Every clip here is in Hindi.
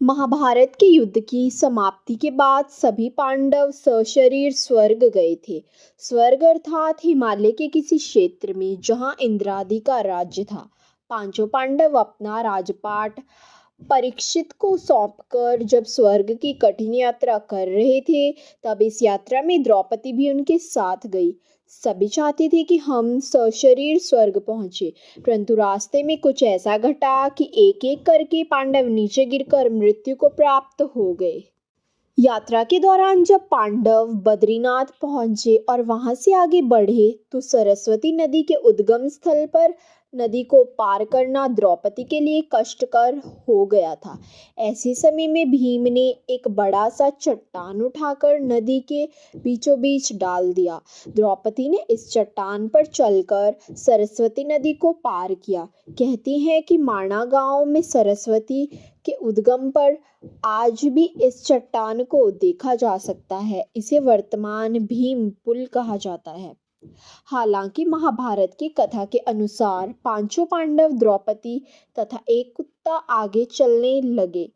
महाभारत के युद्ध की समाप्ति के बाद सभी पांडव सशरीर स्वर्ग गए थे। स्वर्ग अर्थात हिमालय के किसी क्षेत्र में जहां इंद्रादि का राज्य था। पांचों पांडव अपना राजपाट परीक्षित को सौंपकर जब स्वर्ग की कठिन यात्रा कर रहे थे, तब इस यात्रा में द्रौपदी भी उनके साथ गई। सभी चाहते थे कि हम सशरीर स्वर्ग पहुंचे, परंतु रास्ते में कुछ ऐसा घटा कि एक एक करके पांडव नीचे गिरकर मृत्यु को प्राप्त हो गए। यात्रा के दौरान जब पांडव बद्रीनाथ पहुंचे और वहां से आगे बढ़े, तो सरस्वती नदी के उद्गम स्थल पर नदी को पार करना द्रौपदी के लिए कष्टकर हो गया था। ऐसे समय में भीम ने एक बड़ा सा चट्टान उठाकर नदी के बीचों बीच डाल दिया। द्रौपदी ने इस चट्टान पर चलकर सरस्वती नदी को पार किया। कहती हैं कि माणा गांव में सरस्वती के उद्गम पर आज भी इस चट्टान को देखा जा सकता है। इसे वर्तमान भीम पुल कहा जाता है। हालांकि महाभारत की कथा के अनुसार पांचों पांडव द्रौपदी तथा एक कुत्ता आगे चलने लगे।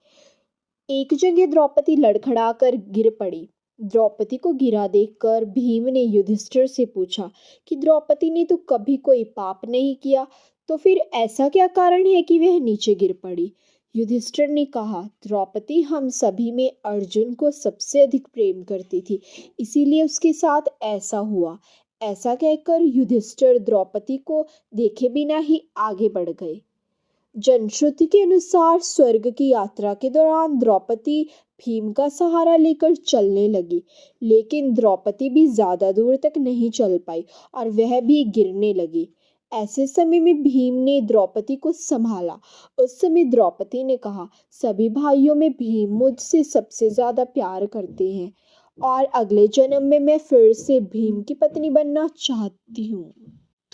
एक जगह द्रौपदी लड़खड़ाकर गिर पड़ी। द्रौपदी को गिरा देखकर भीम ने युधिष्ठिर से पूछा कि द्रौपदी ने तो कभी कोई पाप नहीं किया, तो फिर ऐसा क्या कारण है कि वह नीचे गिर पड़ी। युधिष्ठिर ने कहा, द्रौपदी हम सभी में अर्जुन को सबसे अधिक प्रेम करती थी, इसीलिए उसके साथ ऐसा हुआ। ऐसा कहकर युधिष्ठिर द्रौपदी को देखे बिना ही आगे बढ़ गए। जनश्रुति के अनुसार स्वर्ग की यात्रा के दौरान द्रौपदी भीम का सहारा लेकर चलने लगी, लेकिन द्रौपदी भी ज्यादा दूर तक नहीं चल पाई और वह भी गिरने लगी। ऐसे समय में भीम ने द्रौपदी को संभाला। उस समय द्रौपदी ने कहा, सभी भाइयों में भीम मुझसे सबसे ज्यादा प्यार करते हैं और अगले जन्म में मैं फिर से भीम की पत्नी बनना चाहती हूँ।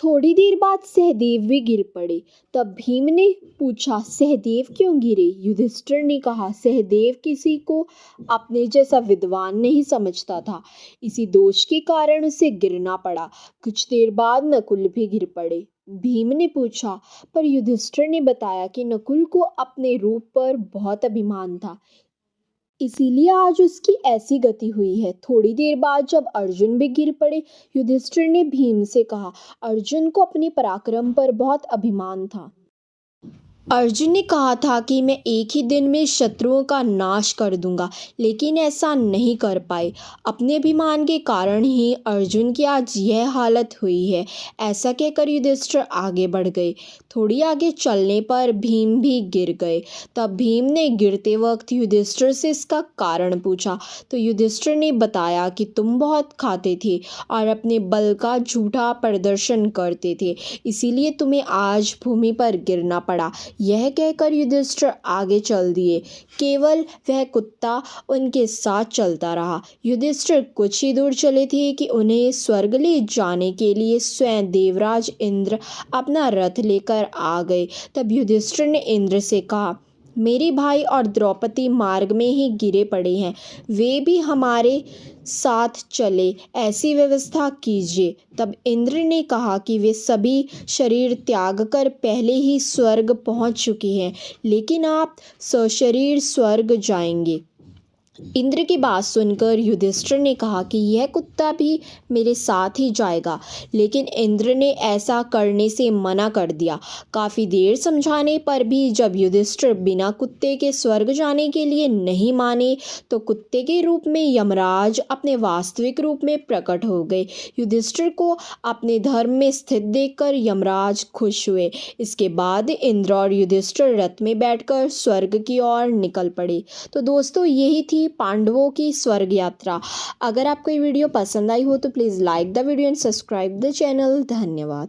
थोड़ी देर बाद सहदेव भी गिर पड़े। तब भीम ने पूछा, सहदेव क्यों गिरे। युधिष्ठिर ने कहा, सहदेव किसी को अपने जैसा विद्वान नहीं समझता था, इसी दोष के कारण उसे गिरना पड़ा। कुछ देर बाद नकुल भी गिर पड़े। भीम ने पूछा, पर युधिष्ठिर ने बताया कि नकुल को अपने रूप पर बहुत अभिमान था, इसीलिए आज उसकी ऐसी गति हुई है। थोड़ी देर बाद जब अर्जुन भी गिर पड़े, युधिष्ठिर ने भीम से कहा, अर्जुन को अपने पराक्रम पर बहुत अभिमान था। अर्जुन ने कहा था कि मैं एक ही दिन में शत्रुओं का नाश कर दूंगा, लेकिन ऐसा नहीं कर पाए। अपने अभिमान के कारण ही अर्जुन की आज यह हालत हुई है। ऐसा कहकर युधिष्ठिर आगे बढ़ गए। थोड़ी आगे चलने पर भीम भी गिर गए। तब भीम ने गिरते वक्त युधिष्ठिर से इसका कारण पूछा, तो युधिष्ठिर ने बताया कि तुम बहुत खाते थे और अपने बल का झूठा प्रदर्शन करते थे, इसीलिए तुम्हें आज भूमि पर गिरना पड़ा। यह कहकर युधिष्ठिर आगे चल दिए। केवल वह कुत्ता उनके साथ चलता रहा। युधिष्ठिर कुछ ही दूर चले थे कि उन्हें स्वर्ग ले जाने के लिए स्वयं देवराज इंद्र अपना रथ लेकर आ गए। तब युधिष्ठिर ने इंद्र से कहा, मेरे भाई और द्रौपदी मार्ग में ही गिरे पड़े हैं, वे भी हमारे साथ चले, ऐसी व्यवस्था कीजिए। तब इंद्र ने कहा कि वे सभी शरीर त्याग कर पहले ही स्वर्ग पहुंच चुके हैं, लेकिन आप सशरीर स्वर्ग जाएंगे। इंद्र की बात सुनकर युधिष्ठिर ने कहा कि यह कुत्ता भी मेरे साथ ही जाएगा, लेकिन इंद्र ने ऐसा करने से मना कर दिया। काफ़ी देर समझाने पर भी जब युधिष्ठिर बिना कुत्ते के स्वर्ग जाने के लिए नहीं माने, तो कुत्ते के रूप में यमराज अपने वास्तविक रूप में प्रकट हो गए। युधिष्ठिर को अपने धर्म में स्थित देखकर यमराज खुश हुए। इसके बाद इंद्र और युधिष्ठिर रथ में बैठकर स्वर्ग की ओर निकल पड़े। तो दोस्तों, यही थी पांडवों की स्वर्ग यात्रा। अगर आपको ये वीडियो पसंद आई हो तो please like the video and subscribe the channel. धन्यवाद।